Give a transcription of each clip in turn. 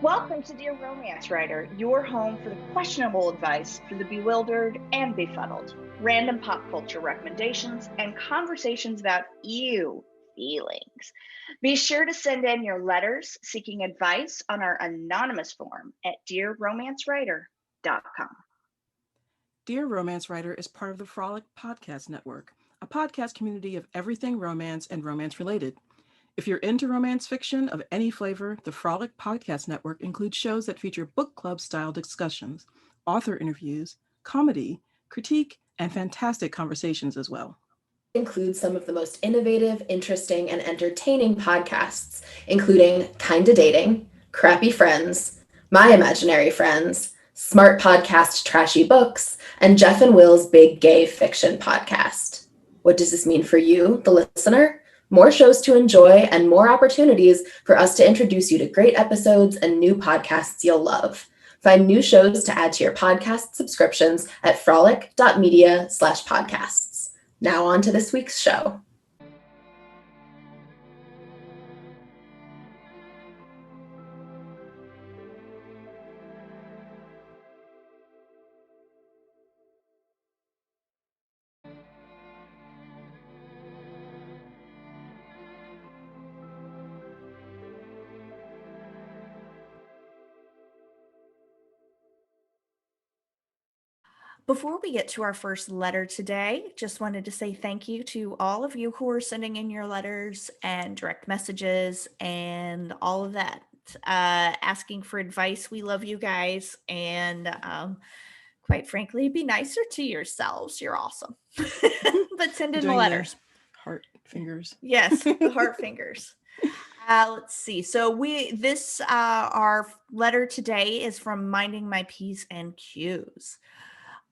Welcome to Dear Romance Writer, your home for the questionable advice for the bewildered and befuddled, random pop culture recommendations, and conversations about you feelings. Be sure to send in your letters seeking advice on our anonymous form at dearromancewriter.com. Dear Romance Writer is part of the Frolic Podcast Network, a podcast community of everything romance and romance related. If you're into romance fiction of any flavor, the Frolic Podcast Network includes shows that feature book club style discussions, author interviews, comedy, critique, and fantastic conversations as well. It includes some of the most innovative, interesting, and entertaining podcasts, including Kinda Dating, Crappy Friends, My Imaginary Friends, Smart Podcast Trashy Books, and Jeff and Will's Big Gay Fiction Podcast. What does this mean for you, the listener? More shows to enjoy and more opportunities for us to introduce you to great episodes and new podcasts you'll love. Find new shows to add to your podcast subscriptions at Frolic.media/podcasts. Now on to this week's show. Before we get to our first letter today, just wanted to say thank you to all of you who are sending in your letters and direct messages and all of that, asking for advice. We love you guys. And quite frankly, be nicer to yourselves. You're awesome. But send in the letters. Heart fingers. Yes, the heart fingers. Let's see. So our letter today is from Minding My P's and Q's.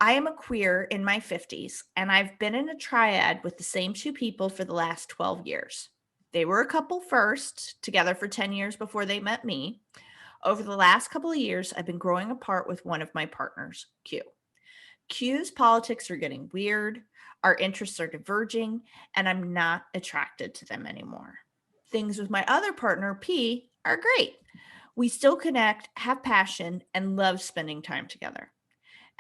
I am a queer in my 50s, and I've been in a triad with the same two people for the last 12 years. They were a couple first, together for 10 years before they met me. Over the last couple of years, I've been growing apart with one of my partners, Q. Q's politics are getting weird, our interests are diverging, and I'm not attracted to them anymore. Things with my other partner, P, are great. We still connect, have passion, and love spending time together.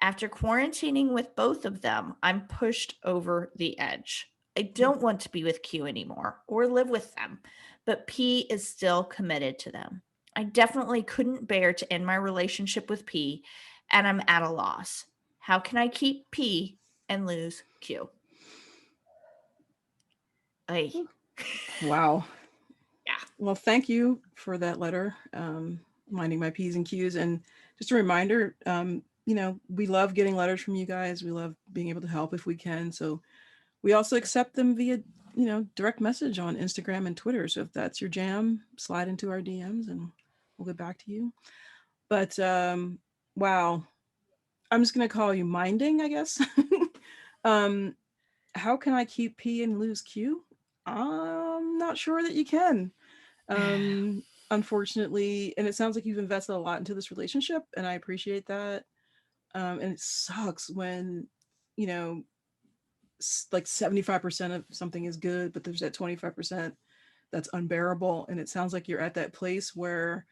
After quarantining with both of them, I'm pushed over the edge. I don't want to be with Q anymore or live with them, but P is still committed to them. I definitely couldn't bear to end my relationship with P, and I'm at a loss. How can I keep P and lose Q? Ay. Wow. Yeah. Well, thank you for that letter, minding my P's and Q's. And just a reminder, we love getting letters from you guys. We love being able to help if we can. So we also accept them via, direct message on Instagram and Twitter. So if that's your jam, slide into our DMs and we'll get back to you. But wow, I'm just going to call you Minding, I guess. How can I keep P and lose Q? I'm not sure that you can. Unfortunately, and it sounds like you've invested a lot into this relationship, and I appreciate that. And it sucks when, like 75% of something is good, but there's that 25% that's unbearable. And it sounds like you're at that place where,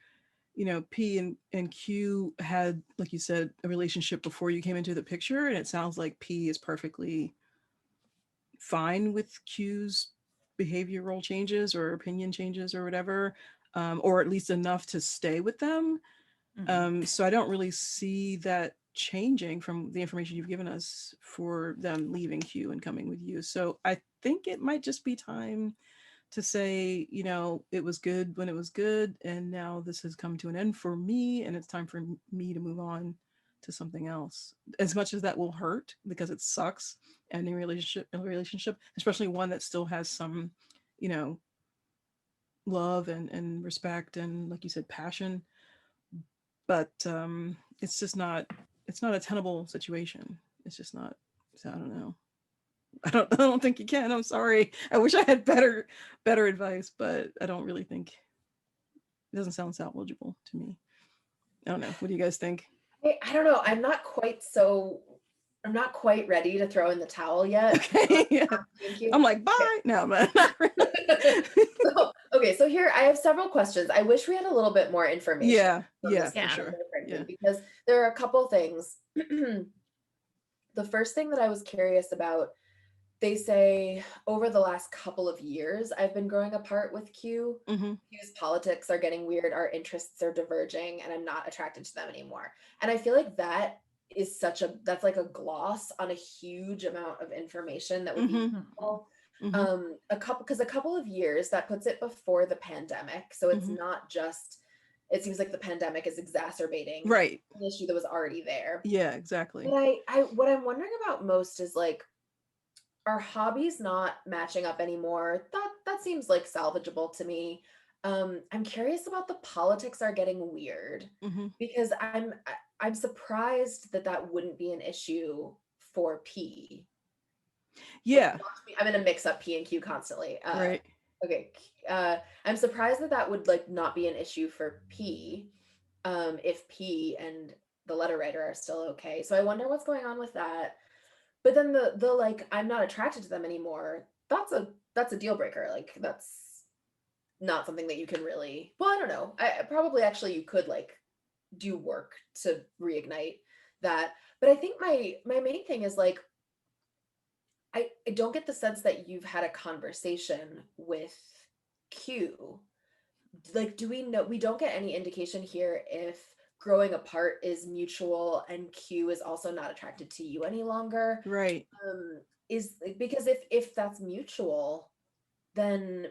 P and Q had, like you said, a relationship before you came into the picture. And it sounds like P is perfectly fine with Q's behavioral changes or opinion changes or whatever, or at least enough to stay with them. So I don't really see that changing from the information you've given us for them leaving Q and coming with you. So I think it might just be time to say, it was good when it was good, and now this has come to an end for me, and it's time for me to move on to something else. As much as that will hurt, because it sucks ending relationship, especially one that still has some, love and respect and, like you said, passion. But it's just not a tenable situation. It's just not. So I don't know. I don't think you can. I'm sorry. I wish I had better advice, but I don't really think it doesn't sound salvageable to me. I don't know. What do you guys think? I don't know. I'm not quite ready to throw in the towel yet. Okay. Yeah. I'm like, bye. No, but not really. Okay, so here I have several questions. I wish we had a little bit more information. Yeah, from yeah, this for Yeah. sure. frankly, Yeah. because there are a couple things. The first thing that I was curious about, they say over the last couple of years, I've been growing apart with Q. Mm-hmm. Q's politics are getting weird, our interests are diverging, and I'm not attracted to them anymore. And I feel like that is that's like a gloss on a huge amount of information that would be Mhm. helpful. Mhm. A couple of years, that puts it before the pandemic. So it's Mhm. not just, it seems like the pandemic is exacerbating Right. an issue that was already there. Yeah, exactly. But what I'm wondering about most is like, are hobbies not matching up anymore? That seems like salvageable to me. I'm curious about the politics are getting weird, Mm-hmm. because I'm surprised that wouldn't be an issue for P. Yeah. I'm gonna mix up P and Q constantly. Right. Okay. I'm surprised that would like not be an issue for P, if P and the letter writer are still okay. So I wonder what's going on with that. But then the like, I'm not attracted to them anymore. That's a deal breaker. Like, that's not something that you can really, well, I don't know. I probably actually you could like do work to reignite that. But I think my main thing is like, I don't get the sense that you've had a conversation with Q. Like, do we know, we don't get any indication here if growing apart is mutual and Q is also not attracted to you any longer. Right. Is because if that's mutual, then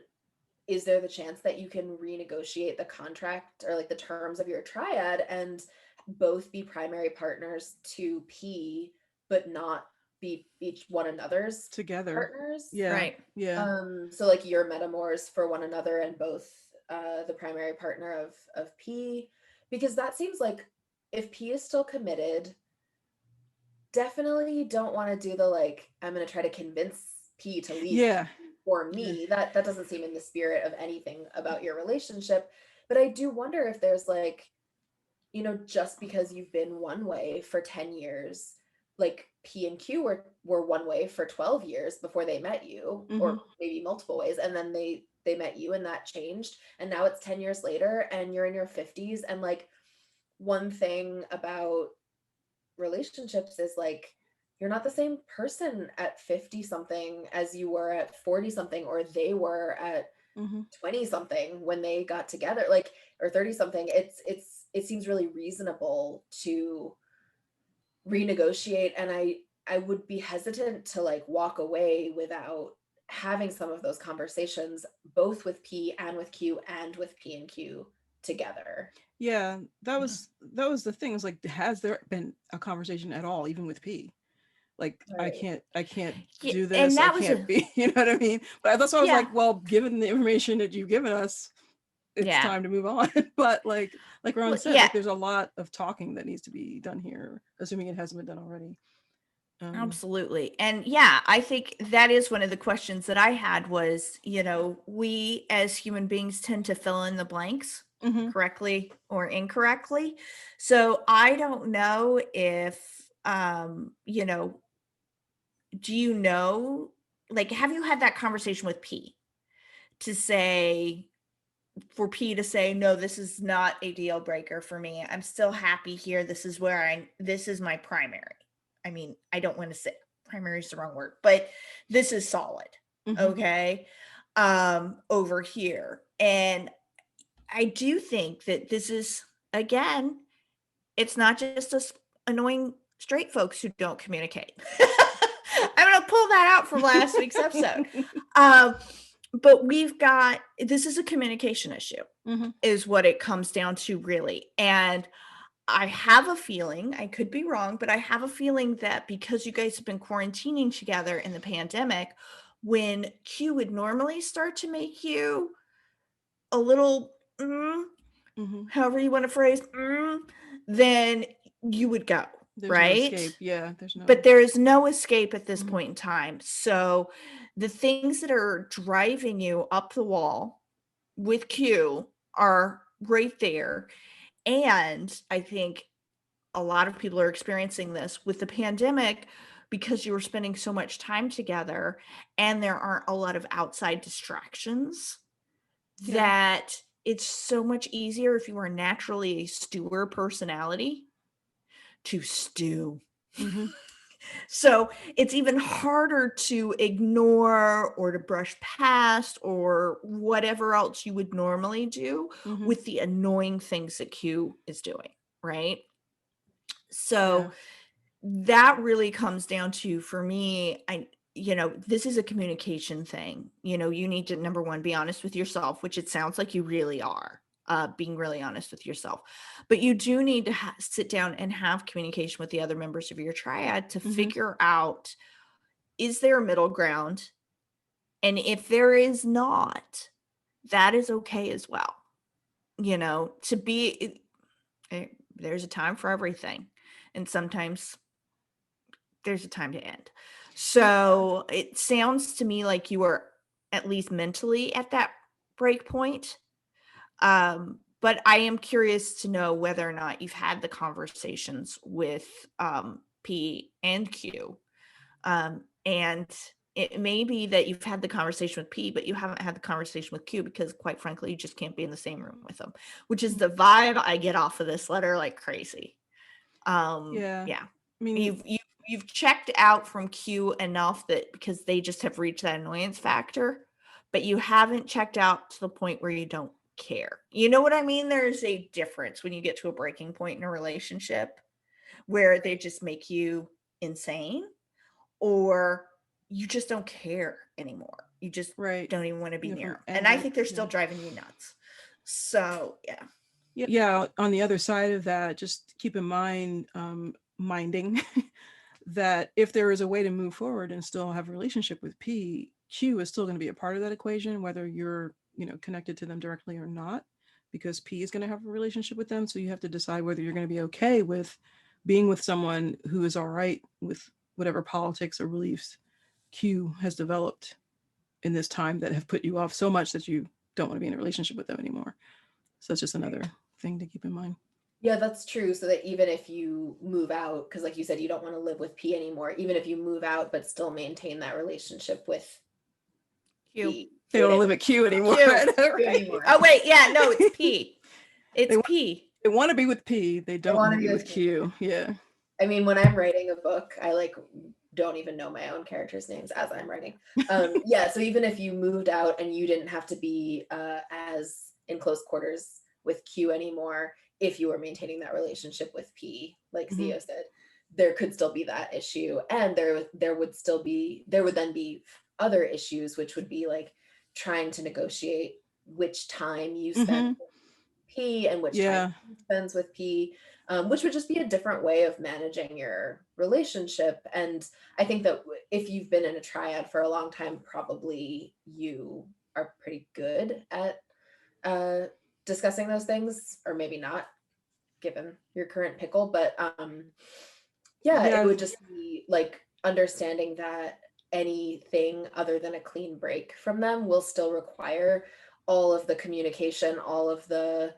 is there the chance that you can renegotiate the contract or like the terms of your triad and both be primary partners to P, but not be each one another's Together. partners? Yeah. Right. Yeah. So like you're metamors for one another and both the primary partner of P, because that seems like if P is still committed, definitely don't want to do the like, I'm going to try to convince P to leave Yeah. for me. That doesn't seem in the spirit of anything about your relationship. But I do wonder if there's like, just because you've been one way for 10 years, like P and Q were one way for 12 years before they met you, or maybe multiple ways, and then they met you and that changed, and now it's 10 years later and you're in your 50s, and like one thing about relationships is like, you're not the same person at 50 something as you were at 40 something, or they were at 20 something when they got together, like, or 30 something. It seems really reasonable to renegotiate, and I would be hesitant to like walk away without having some of those conversations, both with P and with Q and with P and Q together. Yeah, that was the thing. Is like, has there been a conversation at all, even with P? Like, Right. I can't Yeah, do and this. I that was can't be. You know what I mean? But that's why I was Yeah. like, well, given the information that you've given us, it's Yeah. time to move on. But like Roan Well, said, yeah. like, there's a lot of talking that needs to be done here, assuming it hasn't been done already. Absolutely. And yeah, I think that is one of the questions that I had was, we as human beings tend to fill in the blanks correctly or incorrectly. So I don't know if, do you know, like, have you had that conversation with P to say, for P to say, no, this is not a deal breaker for me. I'm still happy here. This is this is my primary. I mean, I don't want to say primary is the wrong word, but this is solid. Okay. Over here. And I do think that this is, again, it's not just us annoying straight folks who don't communicate. I'm going to pull that out from last week's episode. But this is a communication issue, is what it comes down to, really. And I have a feeling, I could be wrong, but I have a feeling that because you guys have been quarantining together in the pandemic, when Q would normally start to make you a little, however you want to phrase, then you would go. There's right? No escape. Yeah, there's no. But there is no escape at this point in time. So the things that are driving you up the wall with Q are right there. And I think a lot of people are experiencing this with the pandemic because you were spending so much time together and there aren't a lot of outside distractions that it's so much easier if you are naturally a stewer personality to stew. So it's even harder to ignore or to brush past or whatever else you would normally do with the annoying things that Q is doing, right? So that really comes down to, for me, this is a communication thing. You need to, number one, be honest with yourself, which it sounds like you really are. Being really honest with yourself, but you do need to sit down and have communication with the other members of your triad to figure out, is there a middle ground? And if there is not, that is okay as well. To be, there's a time for everything, and sometimes there's a time to end. So it sounds to me like you are at least mentally at that break point. But I am curious to know whether or not you've had the conversations with P and Q. And it may be that you've had the conversation with P, but you haven't had the conversation with Q because, quite frankly, you just can't be in the same room with them, which is the vibe I get off of this letter like crazy. Yeah. I mean, you've checked out from Q enough that because they just have reached that annoyance factor, but you haven't checked out to the point where you don't care. You know what I mean? There's a difference when you get to a breaking point in a relationship where they just make you insane, or you just don't care anymore. You just don't even want to be near them. And I think they're still driving you nuts. So yeah, on the other side of that, just keep in mind, minding that if there is a way to move forward and still have a relationship with P, Q is still going to be a part of that equation, whether you're connected to them directly or not, because P is going to have a relationship with them. So you have to decide whether you're going to be okay with being with someone who is all right with whatever politics or beliefs Q has developed in this time that have put you off so much that you don't want to be in a relationship with them anymore. So it's just another thing to keep in mind. Yeah, that's true. So that even if you move out, because like you said, you don't want to live with P anymore, even if you move out but still maintain that relationship with Q. P. They don't live at Q anymore. Anymore. Oh wait, yeah, no, it's P. It's P. They want to be with P. They don't want to be with Q. Yeah. I mean, when I'm writing a book, I don't even know my own characters' names as I'm writing. So even if you moved out and you didn't have to be as in close quarters with Q anymore, if you were maintaining that relationship with P, like Theo said, there could still be that issue, and there would then be other issues, which would be like trying to negotiate which time you spend with P and which time he spends with P, which would just be a different way of managing your relationship. And I think that if you've been in a triad for a long time, probably you are pretty good at discussing those things, or maybe not given your current pickle, but it would just be like understanding that anything other than a clean break from them will still require all of the communication, all of the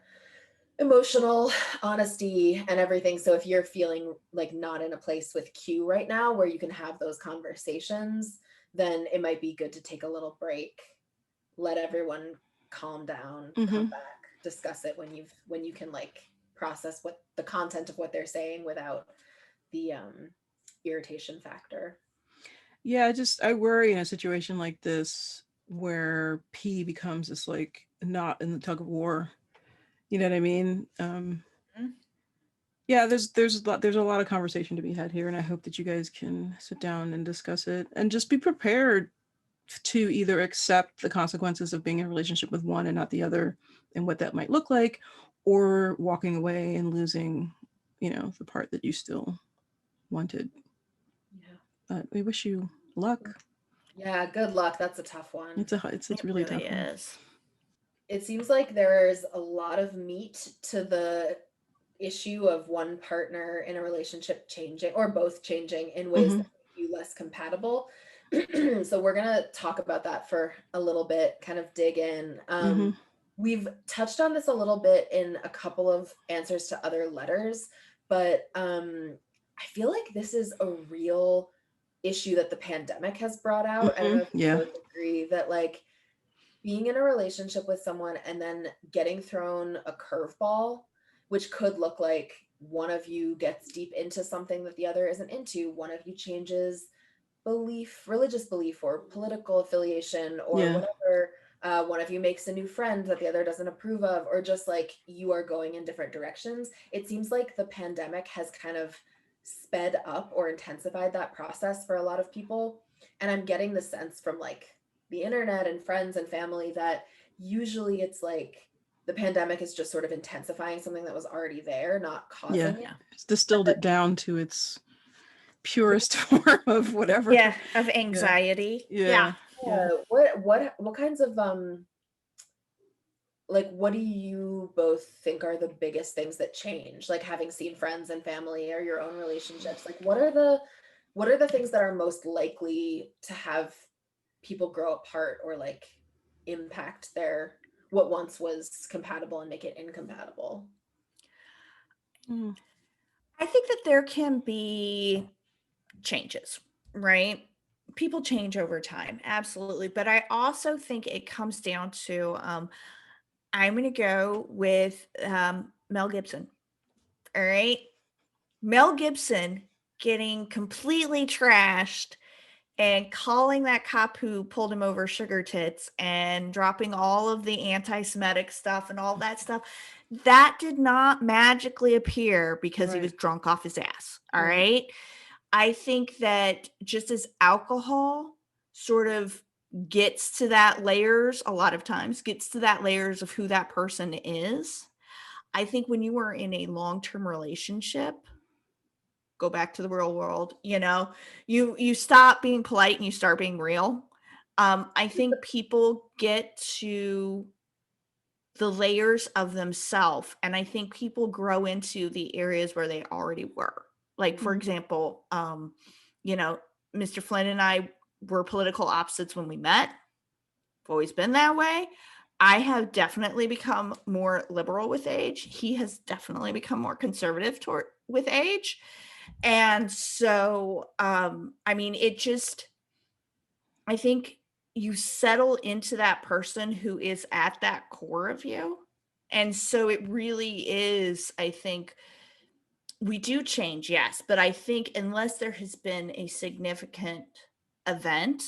emotional honesty and everything. So if you're feeling like not in a place with Q right now where you can have those conversations, then it might be good to take a little break, let everyone calm down, come back, discuss it when you can like process what the content of what they're saying without the irritation factor. Yeah, I worry in a situation like this where P becomes this like knot in the tug of war. You know what I mean? Yeah, there's a lot of conversation to be had here, and I hope that you guys can sit down and discuss it and just be prepared to either accept the consequences of being in a relationship with one and not the other, and what that might look like, or walking away and losing, the part that you still wanted. Yeah. But we wish you luck. Yeah, good luck. That's a tough one. It's really tough. Is. It seems like there's a lot of meat to the issue of one partner in a relationship changing, or both changing in ways that make you less compatible. So we're going to talk about that for a little bit, kind of dig in. We've touched on this a little bit in a couple of answers to other letters, but I feel like this is a real issue that the pandemic has brought out. I don't know if you would agree that like being in a relationship with someone and then getting thrown a curveball, which could look like one of you gets deep into something that the other isn't into, one of you changes religious belief or political affiliation or whatever, one of you makes a new friend that the other doesn't approve of, or just like you are going in different directions. It seems like the pandemic has kind of sped up or intensified that process for a lot of people. And I'm getting the sense from like the internet and friends and family that usually it's like the pandemic is just sort of intensifying something that was already there, not causing it. It's distilled it down to its purest form of whatever. Of anxiety. What kinds of like, what do you both think are the biggest things that change, like having seen friends and family or your own relationships? Like what are the things that are most likely to have people grow apart or like impact their what once was compatible and make it incompatible? I think that there can be changes, right? People change over time, absolutely. But I also think it comes down to I'm going to go with Mel Gibson. All right. Mel Gibson getting completely trashed and calling that cop who pulled him over sugar tits and dropping all of the anti-Semitic stuff and all that stuff. That did not magically appear because he was drunk off his ass. All right. I think that just as alcohol sort of gets to that layers, a lot of times gets to that layers of who that person is. I think when you are in a long-term relationship, go back to the real world, you stop being polite and you start being real. I think people get to the layers of themselves, and I think people grow into the areas where they already were. Like, for example, Mr. Flynn and I were political opposites when we met. I've always been that way. I have definitely become more liberal with age. He has definitely become more conservative with age. And so, I think you settle into that person who is at that core of you. And so it really is, I think, we do change, yes. But I think unless there has been a significant event,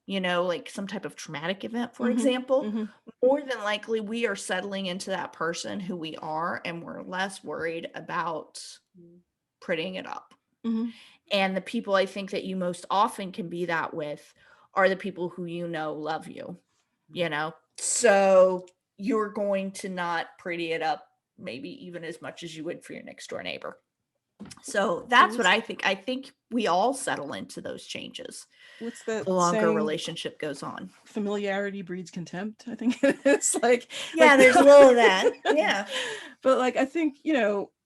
like some type of traumatic event, for example, more than likely we are settling into that person who we are, and we're less worried about prettying it up. And the people I think that you most often can be that with are the people who love you, so you're going to not pretty it up maybe even as much as you would for your next door neighbor. So that's what I think. I think we all settle into those changes. What's that? The longer relationship goes on. Familiarity breeds contempt. I think it's like there's a little of that. Yeah. But like I think,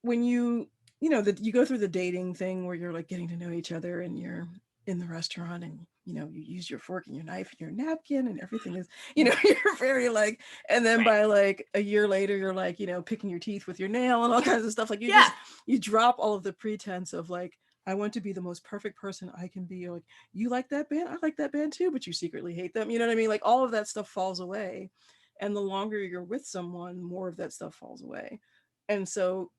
when you you go through the dating thing where you're like getting to know each other and you're in the restaurant and you use your fork and your knife and your napkin and everything is, you're very like, and then by like a year later you're like, picking your teeth with your nail and all kinds of stuff. Like you drop all of the pretense of like, I want to be the most perfect person I can be. Like, you like that band? I like that band too, but you secretly hate them. You know what I mean? Like all of that stuff falls away. And the longer you're with someone, more of that stuff falls away. And so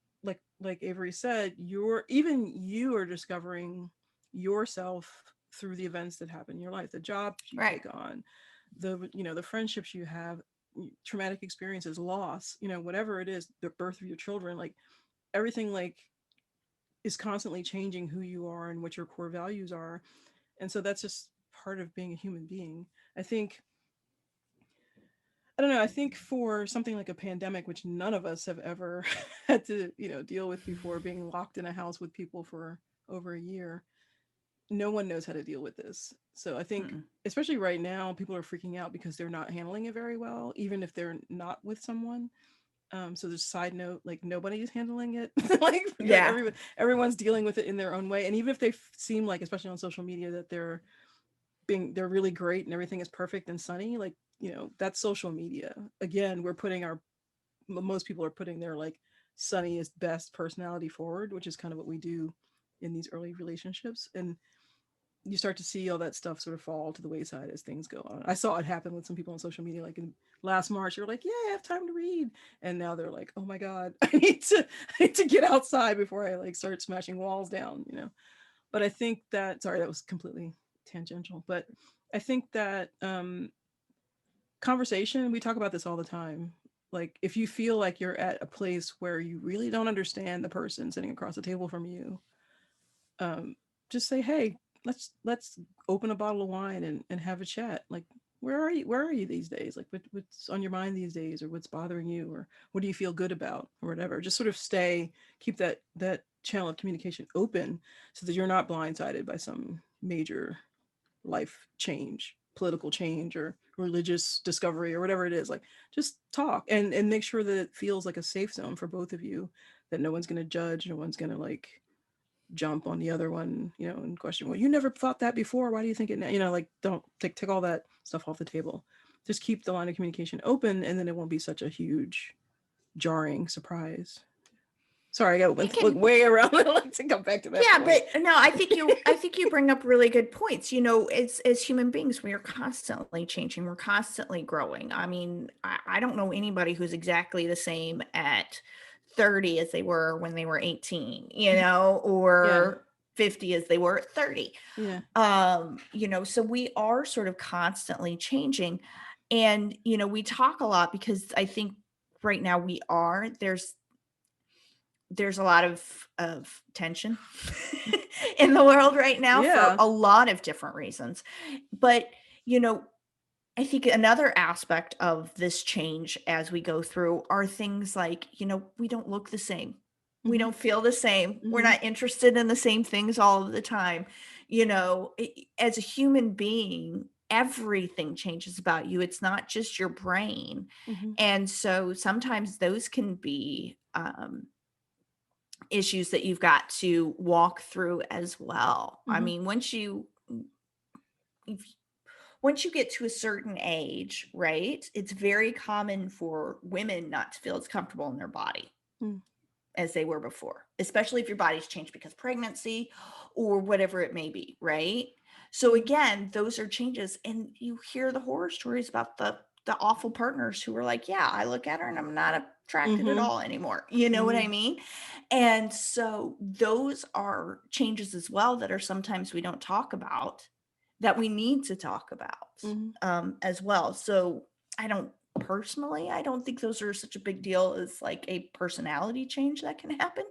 like Avery said, you are discovering yourself through the events that happen in your life, the jobs you take on, the friendships you have, traumatic experiences, loss, whatever it is, the birth of your children, like everything like is constantly changing who you are and what your core values are. And so that's just part of being a human being. I don't know. I think for something like a pandemic, which none of us have ever had to, deal with before, being locked in a house with people for over a year, no one knows how to deal with this. So I think, especially right now, people are freaking out because they're not handling it very well, even if they're not with someone. So there's a side note, like nobody's handling it. Like everyone's dealing with it in their own way. And even if they seem like, especially on social media, that they're really great and everything is perfect and sunny, like, that's social media. Again, most people are putting their like sunniest, best personality forward, which is kind of what we do in these early relationships. And you start to see all that stuff sort of fall to the wayside as things go on. I saw it happen with some people on social media, like in last March, you're like, yeah, I have time to read. And now they're like, oh my God, I need to get outside before I like start smashing walls down, you know? But I think that, sorry, that was completely tangential, but I think that conversation, we talk about this all the time. Like if you feel like you're at a place where you really don't understand the person sitting across the table from you, just say, hey, let's open a bottle of wine and have a chat. Like, where are you these days? Like what's on your mind these days, or what's bothering you, or what do you feel good about, or whatever. Just sort of keep that channel of communication open so that you're not blindsided by some major life change, political change, or religious discovery, or whatever it is. Like, just talk and make sure that it feels like a safe zone for both of you, that no one's going to judge, no one's going to like jump on the other one, you know, and question, well, you never thought that before, why do you think it now? You know, like, don't take all that stuff off the table. Just keep the line of communication open, and then it won't be such a huge jarring surprise. Sorry, I went way around. I'd like to come back to that. Yeah, point. But no, I think you bring up really good points. You know, as human beings, we are constantly changing. We're constantly growing. I mean, I don't know anybody who's exactly the same at 30 as they were when they were 18, you know, or 50 as they were at 30. Yeah. You know, so we are sort of constantly changing. And, you know, we talk a lot because I think right now there's a lot of tension in the world right now for a lot of different reasons. But, you know, I think another aspect of this change as we go through are things like, you know, we don't look the same. Mm-hmm. We don't feel the same. Mm-hmm. We're not interested in the same things all of the time. You know, as a human being, everything changes about you. It's not just your brain. Mm-hmm. And so sometimes those can be issues that you've got to walk through as well. Mm-hmm. I mean, once you get to a certain age, right, it's very common for women not to feel as comfortable in their body as they were before, especially if your body's changed because pregnancy or whatever it may be, right? So again, those are changes, and you hear the horror stories about the awful partners who were like, yeah, I look at her and I'm not attracted at all anymore. You know what I mean? And so those are changes as well that are sometimes we don't talk about, that we need to talk about as well. So I don't think those are such a big deal as like a personality change that can happen.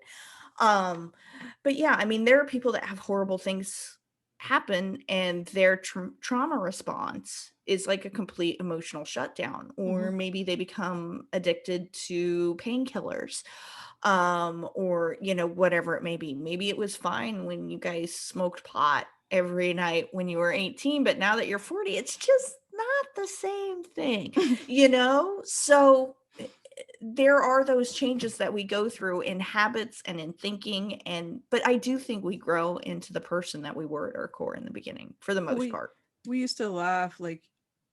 But yeah, I mean, there are people that have horrible things happen and their trauma response is like a complete emotional shutdown, or maybe they become addicted to painkillers, or, you know, whatever it may be. Maybe it was fine when you guys smoked pot every night when you were 18, but now that you're 40, it's just not the same thing, you know? So there are those changes that we go through in habits and in thinking, but I do think we grow into the person that we were at our core in the beginning, for the most part. We used to laugh, like,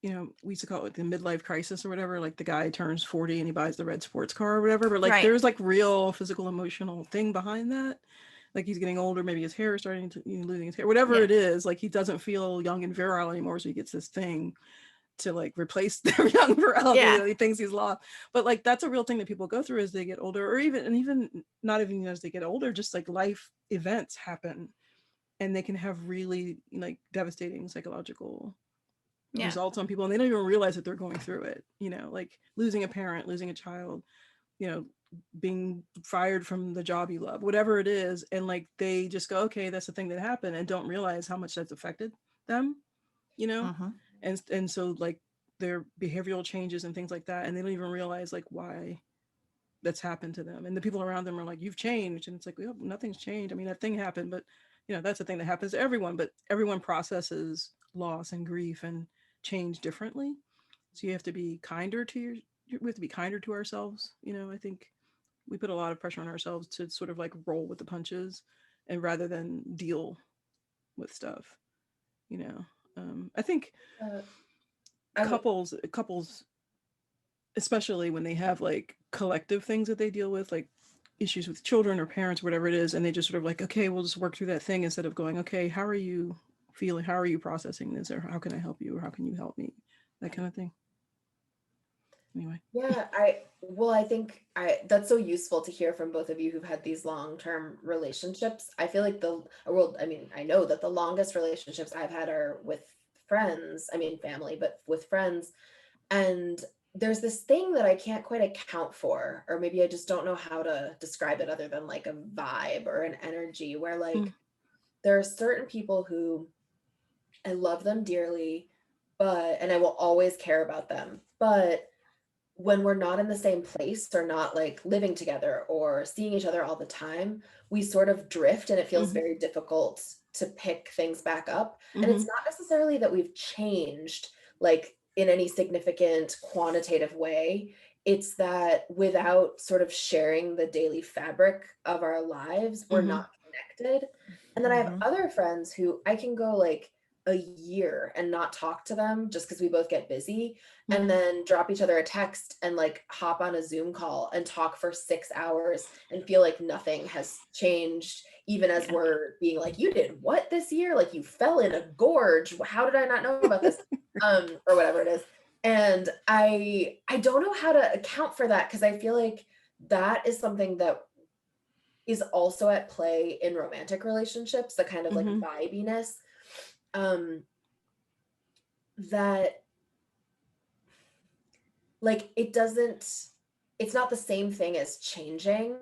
you know, we used to call it the midlife crisis or whatever. Like the guy turns 40 and he buys the red sports car or whatever, but like there's like real physical, emotional thing behind that. Like he's getting older, maybe his hair is starting to, you know, losing his hair, whatever it is. Like he doesn't feel young and virile anymore, so he gets this thing to like replace their young virility that he thinks he's lost. But like that's a real thing that people go through as they get older, or even not even as they get older, just like life events happen, and they can have really like devastating psychological results on people, and they don't even realize that they're going through it. You know, like losing a parent, losing a child, you know, being fired from the job you love, whatever it is, and like they just go, okay, that's the thing that happened, and don't realize how much that's affected them, you know. And so like their behavioral changes and things like that, and they don't even realize like why that's happened to them, and the people around them are like, you've changed, and it's like, well, nothing's changed. I mean, that thing happened, but you know, that's the thing that happens to everyone, but everyone processes loss and grief and change differently. So you have to be kinder to we have to be kinder to ourselves. You know, I think we put a lot of pressure on ourselves to sort of like roll with the punches, and rather than deal with stuff, you know. I think couples, especially when they have like collective things that they deal with, like issues with children or parents, whatever it is, and they just sort of like, okay, we'll just work through that thing, instead of going, okay, how are you feeling? How are you processing this? Or how can I help you? Or how can you help me? That kind of thing. Anyway. Yeah, I think that's so useful to hear from both of you who've had these long-term relationships. I feel like I know that the longest relationships I've had are with friends, family, but with friends. And there's this thing that I can't quite account for, or maybe I just don't know how to describe it other than like a vibe or an energy where like there are certain people who I love them dearly, and I will always care about them. But when we're not in the same place or not like living together or seeing each other all the time, we sort of drift and it feels very difficult to pick things back up. And it's not necessarily that we've changed like in any significant quantitative way. It's that without sort of sharing the daily fabric of our lives, we're not connected. And then I have other friends who I can go like a year and not talk to them just because we both get busy, and then drop each other a text and like hop on a Zoom call and talk for 6 hours and feel like nothing has changed, even as we're being like, you did what this year? Like you fell in a gorge. How did I not know about this? Or whatever it is. And I don't know how to account for that, because I feel like that is something that is also at play in romantic relationships, the kind of like vibiness that like it's not the same thing as changing,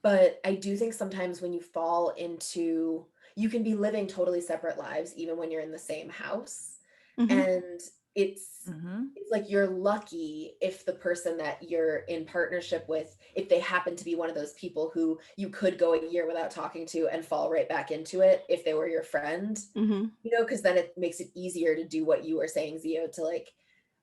but I do think sometimes when you fall into, you can be living totally separate lives even when you're in the same house, and it's like you're lucky if the person that you're in partnership with, if they happen to be one of those people who you could go a year without talking to and fall right back into it if they were your friend, because then it makes it easier to do what you were saying, Zio, to like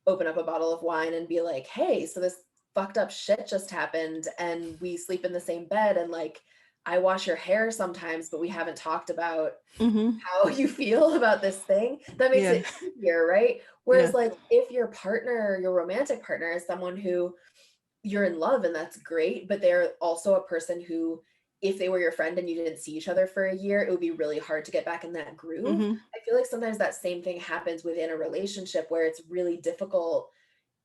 open up a bottle of wine and be like, hey, so this fucked up shit just happened and we sleep in the same bed, and like I wash your hair sometimes, but we haven't talked about how you feel about this thing. That makes it easier, right? Whereas like if your partner, your romantic partner, is someone who you're in love and that's great, but they're also a person who, if they were your friend and you didn't see each other for a year, it would be really hard to get back in that groove. I feel like sometimes that same thing happens within a relationship where it's really difficult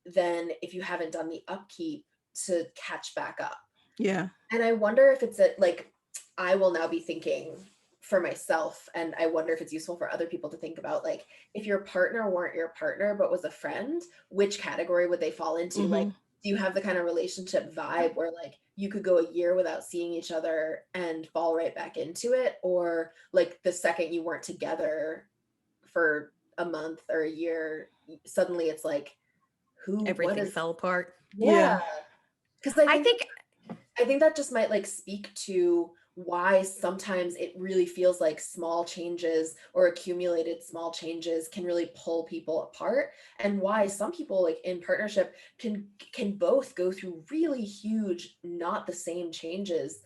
then if you haven't done the upkeep to catch back up. Yeah. And I wonder if it's like, I will now be thinking for myself, and I wonder if it's useful for other people to think about, like, if your partner weren't your partner but was a friend, which category would they fall into? Like, do you have the kind of relationship vibe where like you could go a year without seeing each other and fall right back into it? Or like the second you weren't together for a month or a year, suddenly it's like, everything fell apart. Yeah. Because I think that just might like speak to why sometimes it really feels like small changes or accumulated small changes can really pull people apart, and why some people like in partnership can both go through really huge, not the same changes,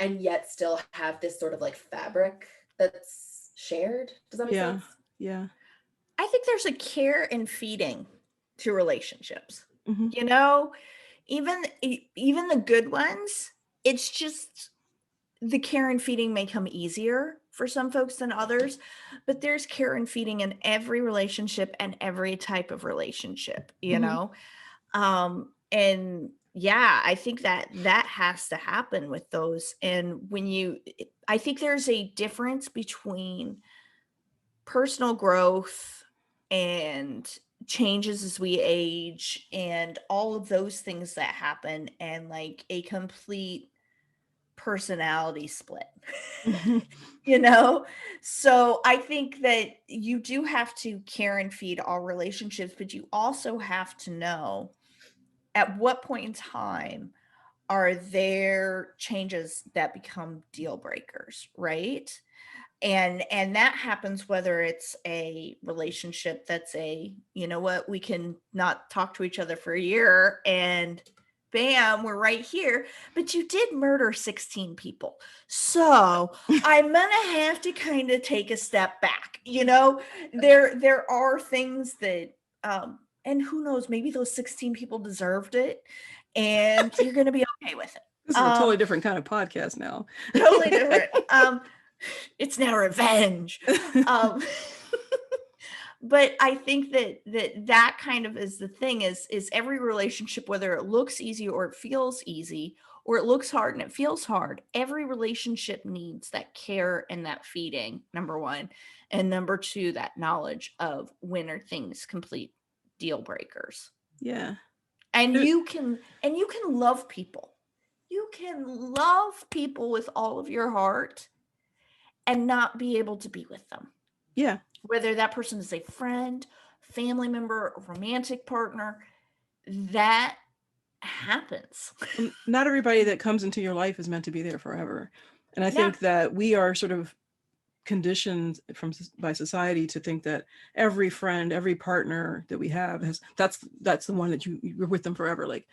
and yet still have this sort of like fabric that's shared. Does that make sense? Yeah. I think there's a care and feeding to relationships. Even the good ones, it's just the care and feeding may come easier for some folks than others, but there's care and feeding in every relationship and every type of relationship, and yeah, I think that has to happen with those. And I think there's a difference between personal growth and changes as we age and all of those things that happen, and like a complete personality split. So I think that you do have to care and feed all relationships, but you also have to know at what point in time are there changes that become deal breakers, right? And that happens whether it's a relationship that's we can not talk to each other for a year and bam, we're right here, but you did murder 16 people. So I'm gonna have to kind of take a step back. There are things that and who knows, maybe those 16 people deserved it and you're gonna be okay with it. This is a totally different kind of podcast now. Totally different. It's now revenge. But I think that kind of is the thing is every relationship, whether it looks easy or it feels easy, or it looks hard and it feels hard, every relationship needs that care and that feeding, number one. And number two, that knowledge of when are things complete deal breakers. Yeah. And you can love people. You can love people with all of your heart and not be able to be with them. Yeah. Whether that person is a friend, family member, a romantic partner, that happens. Not everybody that comes into your life is meant to be there forever. And I think that we are sort of conditioned by society to think that every friend, every partner that we have that's the one that you're with them forever. Like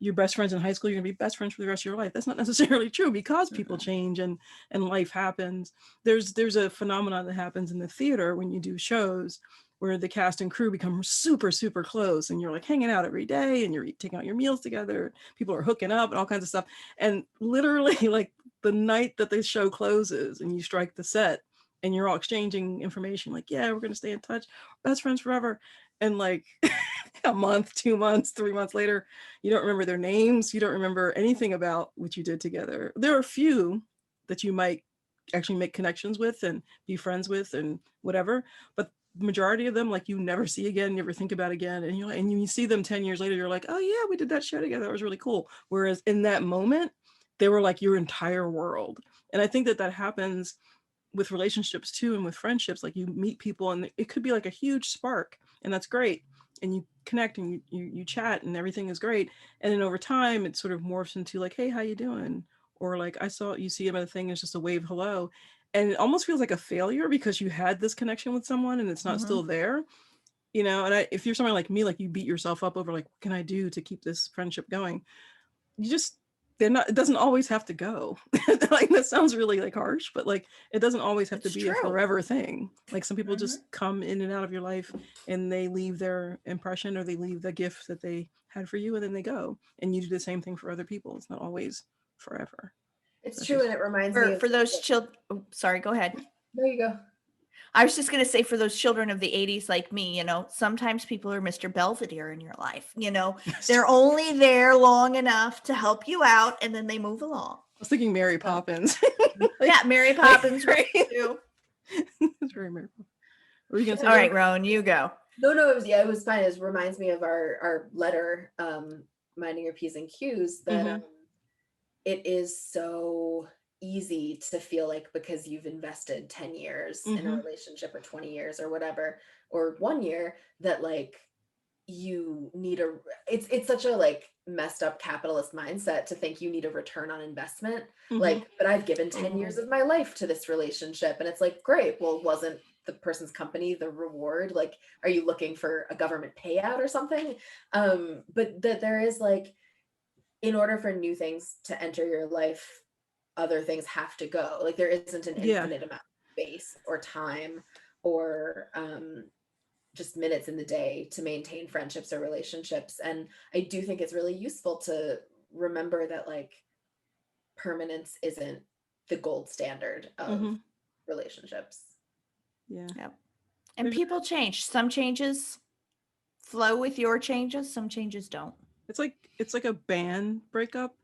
your best friends in high school, you're gonna be best friends for the rest of your life. That's not necessarily true because people change and life happens. There's a phenomenon that happens in the theater when you do shows where the cast and crew become super, super close and you're like hanging out every day and you're taking out your meals together. People are hooking up and all kinds of stuff. And literally like the night that the show closes and you strike the set and you're all exchanging information like, yeah, we're going to stay in touch, best friends forever. And like a month, 2 months, 3 months later, you don't remember their names. You don't remember anything about what you did together. There are a few that you might actually make connections with and be friends with and whatever. But the majority of them, like you never see again, you never think about again. And and you see them 10 years later, you're like, oh yeah, we did that show together. That was really cool. Whereas in that moment, they were like your entire world. And I think that happens with relationships too, and with friendships. Like you meet people and it could be like a huge spark and that's great. And you connect and you chat and everything is great. And then over time, it sort of morphs into like, hey, how you doing? Or like, I saw you see him at a thing, it's just a wave hello. And it almost feels like a failure because you had this connection with someone and it's not still there, and if you're someone like me, like you beat yourself up over like, what can I do to keep this friendship going? It doesn't always have to go. Like that sounds really like harsh, but like it doesn't always have to be a forever thing. Like some people just come in and out of your life and they leave their impression or they leave the gift that they had for you and then they go. And you do the same thing for other people. It's not always forever. It's true, and it reminds me for those children. Sorry, go ahead. There you go. I was just going to say for those children of the 80s like me, sometimes people are Mr. Belvedere in your life. They're only there long enough to help you out and then they move along. I was thinking Mary Poppins. Yeah, Mary Poppins. Right. It's very Mary Poppins. Were you going to say? All right, Roan, you go. No, it was fine. It reminds me of our letter, minding your P's and Q's, that it is so easy to feel like because you've invested 10 years in a relationship or 20 years or whatever, or 1 year, that like you need it's such a like messed up capitalist mindset to think you need a return on investment. Like, but I've given 10 years of my life to this relationship. And it's like, great. Well, wasn't the person's company the reward? Like, are you looking for a government payout or something? But that there is like, in order for new things to enter your life, other things have to go. Like there isn't an infinite amount of space or time or just minutes in the day to maintain friendships or relationships. And I do think it's really useful to remember that like permanence isn't the gold standard of relationships. Yeah. Yep. And people change. Some changes flow with your changes, some changes don't. It's like a band breakup,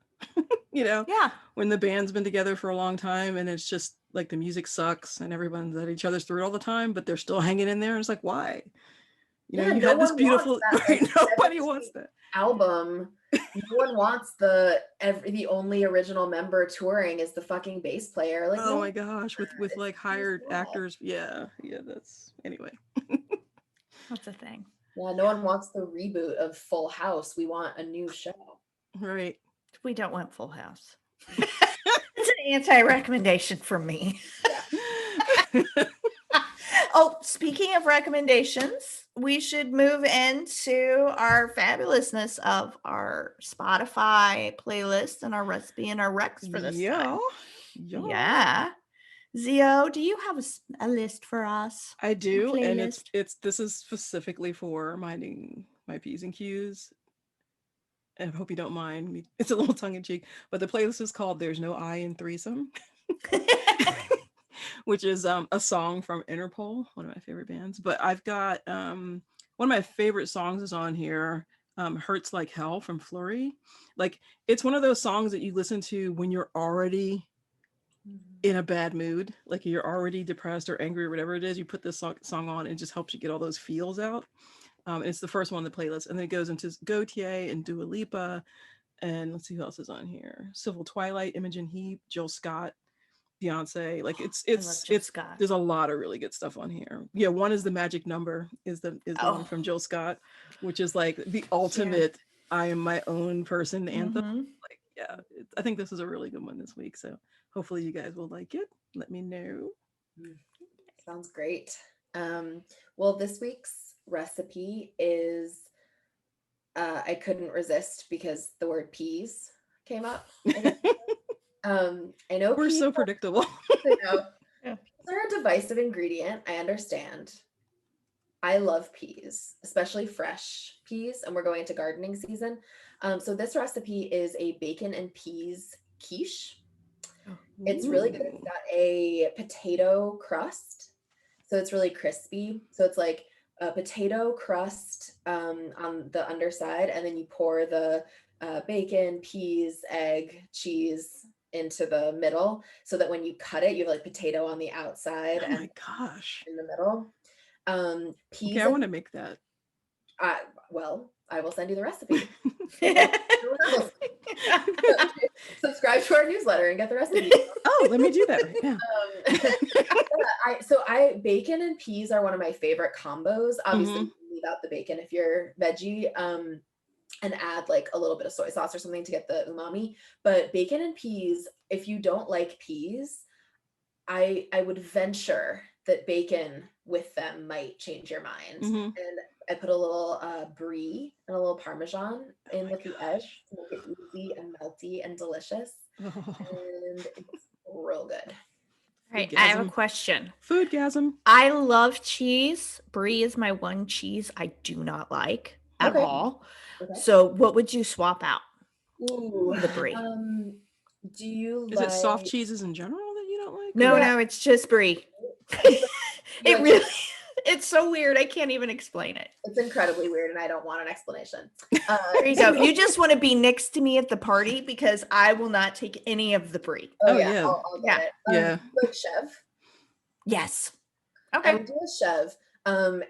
Yeah. when the band's been together for a long time and it's just like the music sucks and everyone's at each other's throat all the time, but they're still hanging in there. And it's like, why? You had this beautiful, right? Nobody wants that album. No one wants the only original member touring is the fucking bass player. Like, oh my gosh, with like hired actors. Yeah. That's anyway. That's a thing. Yeah, no one wants the reboot of Full House. We want a new show. Right. We don't want Full House. It's an anti-recommendation from me. Yeah. Oh, speaking of recommendations, we should move into our fabulousness of our Spotify playlist and our recipe and our recs for this time. Yeah. Zio, do you have a list for us? I do, and this is specifically for minding my P's and Q's. I hope you don't mind me. It's a little tongue in cheek, but the playlist is called "There's No I in Threesome." which is a song from Interpol, one of my favorite bands. But I've got one of my favorite songs is on here, Hurts Like Hell from Flurry. Like, it's one of those songs that you listen to when you're already in a bad mood, like you're already depressed or angry or whatever it is. You put this song on, and it just helps you get all those feels out. And it's the first one on the playlist, and then it goes into Gautier and Dua Lipa, and let's see who else is on here: Civil Twilight, Imogen Heap, Jill Scott, Beyonce. Like, it's Scott. there's a lot of really good stuff on here. Yeah, one is The Magic Number, is the one from Jill Scott, which is like the ultimate I am my own person anthem. Like, yeah, I think this is a really good one this week. So hopefully you guys will like it. Let me know. Sounds great. Well, this week's recipe is, I couldn't resist because the word peas came up. I know we're so predictable. I know. Yeah. Peas are a divisive ingredient. I understand. I love peas, especially fresh peas, and we're going into gardening season. So this recipe is a bacon and peas quiche. It's really good. It's got a potato crust, so it's really crispy. So it's like a potato crust on the underside, and then you pour the bacon, peas, egg, cheese into the middle, so that when you cut it, you have like potato on the outside. Oh my gosh! In the middle. Peas. Okay, I want to make that. Well, I will send you the recipe. Subscribe to our newsletter and get the recipe. Oh, let me do that right now. Bacon and peas are one of my favorite combos. Obviously, you leave out the bacon if you're veggie, and add like a little bit of soy sauce or something to get the umami. But bacon and peas, if you don't like peas, I would venture that bacon with them might change your mind. And I put a little brie and a little Parmesan in with the edge to make it easy and melty and delicious. And it's real good. All right, I have a question. Foodgasm. I love cheese. Brie is my one cheese I do not like at all. Okay. So what would you swap out? Ooh, the brie. Do you Is it soft cheeses in general that you don't like? No, it's just brie. It really, it's so weird. I can't even explain it. It's incredibly weird, and I don't want an explanation. There you go. You just want to be next to me at the party because I will not take any of the brie. Oh yeah. I'll get it. Like chev. Yes. Okay. I would do a chev.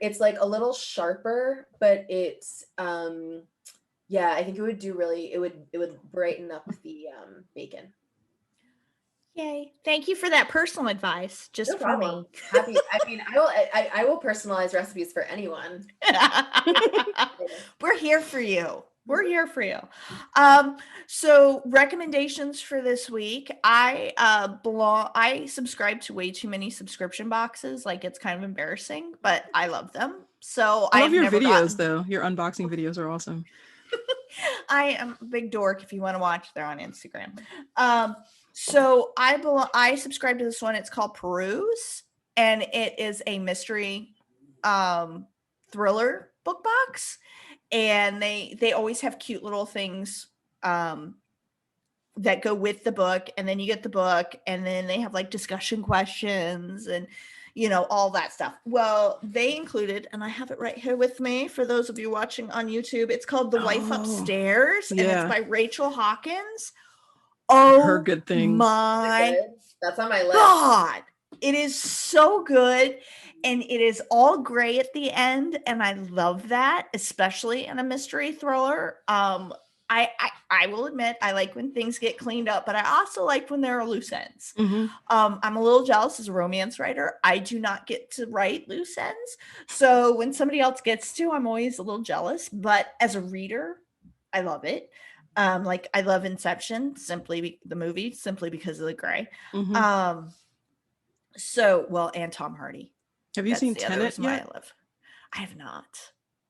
It's like a little sharper, but it's I think it would do really. It would brighten up the bacon. Yay. Thank you for that personal advice. Just for me. Happy. I mean, I will personalize recipes for anyone. We're here for you. We're here for you. So recommendations for this week. I subscribe to way too many subscription boxes. Like, it's kind of embarrassing, but I love them. So I love your videos though. Your unboxing videos are awesome. I am a big dork. If you want to watch, they're on Instagram. So I subscribe to this one. It's called Peruse, and it is a mystery thriller book box. And they always have cute little things that go with the book. And then you get the book, and then they have like discussion questions and all that stuff. Well, they included, and I have it right here with me for those of you watching on YouTube. It's called The Wife Upstairs, and it's by Rachel Hawkins. Oh, her good things. That's on my list. God, it is so good, and it is all gray at the end, and I love that, especially in a mystery thriller. I will admit I like when things get cleaned up, but I also like when there are loose ends. I'm a little jealous as a romance writer. I do not get to write loose ends, so when somebody else gets to, I'm always a little jealous. But as a reader, I love it. Like, I love Inception, the movie, simply because of the gray. And Tom Hardy. Have you seen Tenet yet? I have not.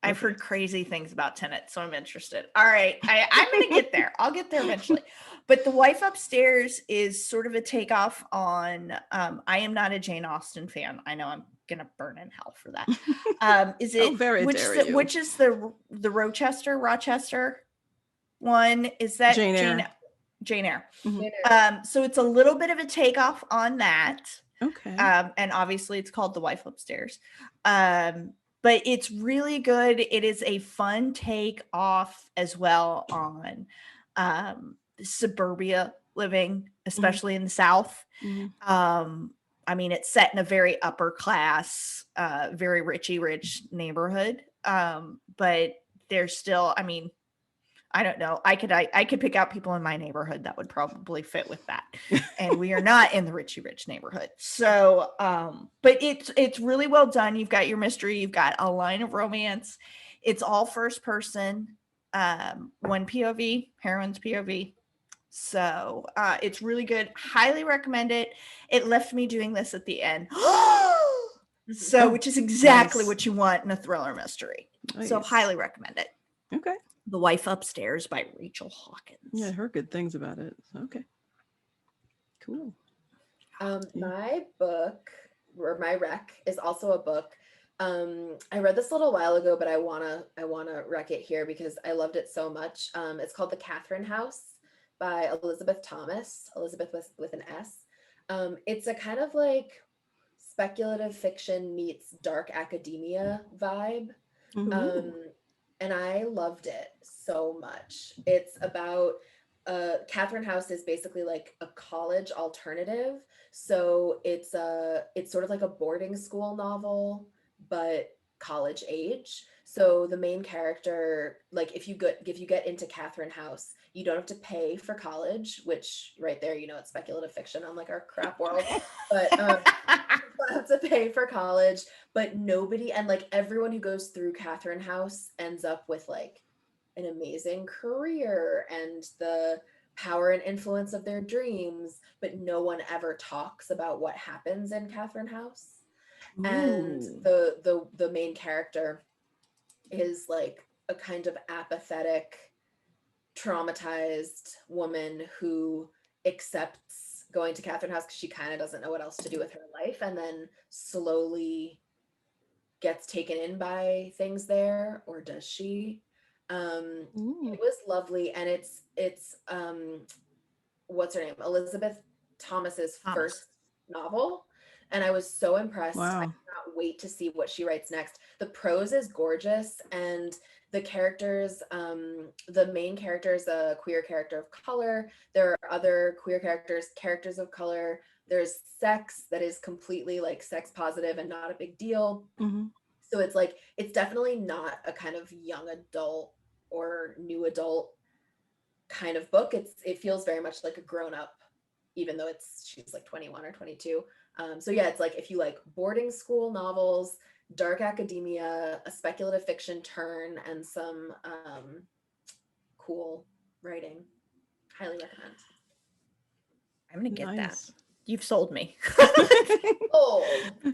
Okay. I've heard crazy things about Tenet, so I'm interested. All right, I'm going to get there. I'll get there eventually. But The Wife Upstairs is sort of a takeoff on, I am not a Jane Austen fan. I know I'm going to burn in hell for that. Is it, which is the Rochester one? Is that Jane Eyre? So it's a little bit of a takeoff on that. Okay. And obviously it's called The Wife Upstairs. But it's really good. It is a fun take off as well on suburbia living, especially in the South. I mean, it's set in a very upper class, very rich neighborhood. But there's still, I mean, I don't know. I could pick out people in my neighborhood that would probably fit with that. And we are not in the rich neighborhood. So, but it's really well done. You've got your mystery, you've got a line of romance. It's all first person, one POV, heroine's POV. So, it's really good. Highly recommend it. It left me doing this at the end. So, which is exactly what you want in a thriller mystery. So highly recommend it. Okay. The Wife Upstairs by Rachel Hawkins. Yeah, I heard good things about it. Okay. Cool. My book, or my rec, is also a book. I read this a little while ago, but I wanna rec it here because I loved it so much. It's called The Catherine House by Elisabeth Thomas. Elisabeth with an S. It's a kind of like speculative fiction meets dark academia vibe. And I loved it so much. It's about Catherine House is basically like a college alternative. So it's sort of like a boarding school novel, but college age. So the main character, like if you get into Catherine House, you don't have to pay for college, which right there, it's speculative fiction on like our crap world. But you have to pay for college, but nobody, and like everyone who goes through Catherine House ends up with like an amazing career and the power and influence of their dreams, but no one ever talks about what happens in Catherine House. Ooh. And the main character is like a kind of apathetic, traumatized woman who accepts going to Catherine House because she kind of doesn't know what else to do with her life, and then slowly gets taken in by things there, or does she? It was lovely, and it's what's her name? Elisabeth Thomas's first novel, and I was so impressed. Wow. I cannot wait to see what she writes next. The prose is gorgeous, and the characters, the main character is a queer character of color. There are other queer characters of color. There's sex that is completely like sex positive and not a big deal. So it's like, it's definitely not a kind of young adult or new adult kind of book. It feels very much like a grown up, even though she's like 21 or 22. So yeah, it's like if you like boarding school novels, dark academia, a speculative fiction turn, and some cool writing, highly recommend. I'm gonna get that. You've sold me.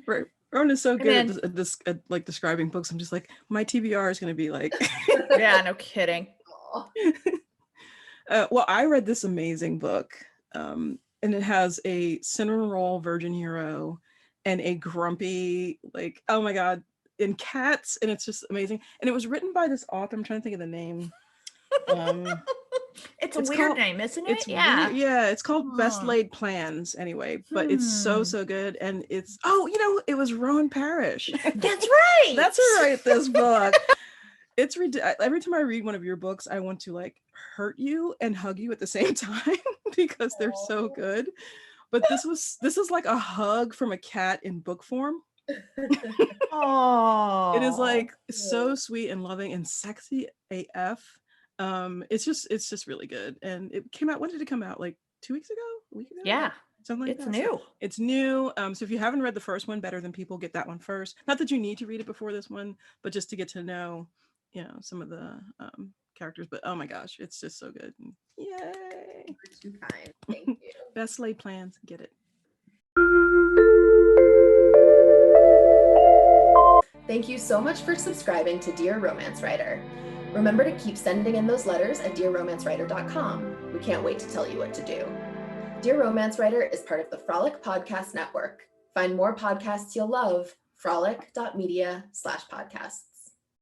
Right. Roan is so good at this at like describing books. I'm just like, my TBR is gonna be like yeah, no kidding. Well, I read this amazing book, and it has a cinnamon roll virgin hero and a grumpy, like, oh my god, in cats, and it's just amazing. And it was written by this author. I'm trying to think of the name. It's a weird name, isn't it? It's weird. Yeah, it's called Best Laid Plans anyway, but it's so good. And it's it was Roan Parrish. That's right. That's who wrote this book. It's every time I read one of your books, I want to like hurt you and hug you at the same time because they're so good. But this is like a hug from a cat in book form. Oh, it is like so sweet and loving and sexy AF. It's just really good. And it came out, when did it come out? Like 2 weeks ago? A week ago? Yeah. Something like it's that. New. It's new. So if you haven't read the first one, Better Than People, get that one first. Not that you need to read it before this one, but just to get to know, some of the characters. But oh my gosh, it's just so good. Yay. You're too kind. Thank you. Best Laid Plans, get it. Thank you so much for subscribing to Dear Romance Writer. Remember to keep sending in those letters at dearromancewriter.com. We can't wait to tell you what to do. Dear Romance Writer is part of the Frolic Podcast Network. Find more podcasts you'll love, Frolic.media/podcasts.